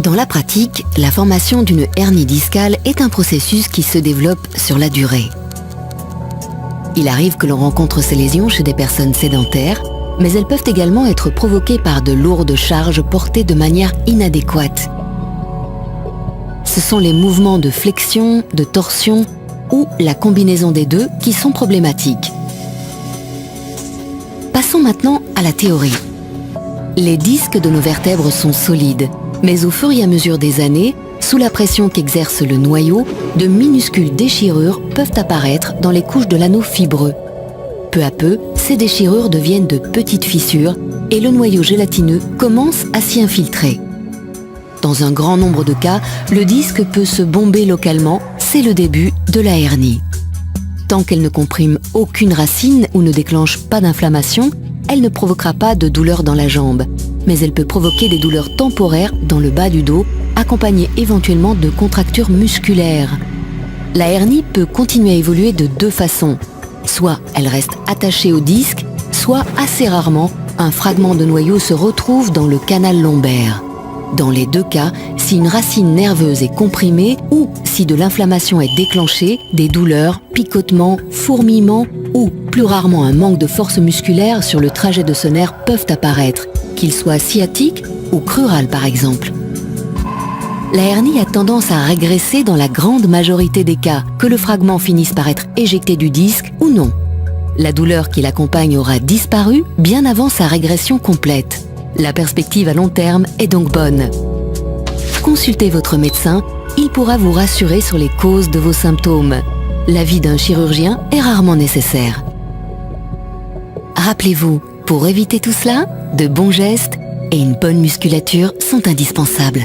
Dans la pratique, la formation d'une hernie discale est un processus qui se développe sur la durée. Il arrive que l'on rencontre ces lésions chez des personnes sédentaires, mais elles peuvent également être provoquées par de lourdes charges portées de manière inadéquate. Ce sont les mouvements de flexion, de torsion ou la combinaison des deux qui sont problématiques. Passons maintenant à la théorie. Les disques de nos vertèbres sont solides, mais au fur et à mesure des années, sous la pression qu'exerce le noyau, de minuscules déchirures peuvent apparaître dans les couches de l'anneau fibreux. Peu à peu, ces déchirures deviennent de petites fissures et le noyau gélatineux commence à s'y infiltrer. Dans un grand nombre de cas, le disque peut se bomber localement, c'est le début de la hernie. Tant qu'elle ne comprime aucune racine ou ne déclenche pas d'inflammation, elle ne provoquera pas de douleur dans la jambe, mais elle peut provoquer des douleurs temporaires dans le bas du dos, accompagnées éventuellement de contractures musculaires. La hernie peut continuer à évoluer de deux façons. Soit elle reste attachée au disque, soit assez rarement, un fragment de noyau se retrouve dans le canal lombaire. Dans les deux cas, si une racine nerveuse est comprimée ou si de l'inflammation est déclenchée, des douleurs, picotements, fourmillements ou, plus rarement, un manque de force musculaire sur le trajet de ce nerf peuvent apparaître, qu'il soit sciatique ou crural par exemple. La hernie a tendance à régresser dans la grande majorité des cas, que le fragment finisse par être éjecté du disque ou non. La douleur qui l'accompagne aura disparu bien avant sa régression complète. La perspective à long terme est donc bonne. Consultez votre médecin, il pourra vous rassurer sur les causes de vos symptômes. L'avis d'un chirurgien est rarement nécessaire. Rappelez-vous, pour éviter tout cela, de bons gestes et une bonne musculature sont indispensables.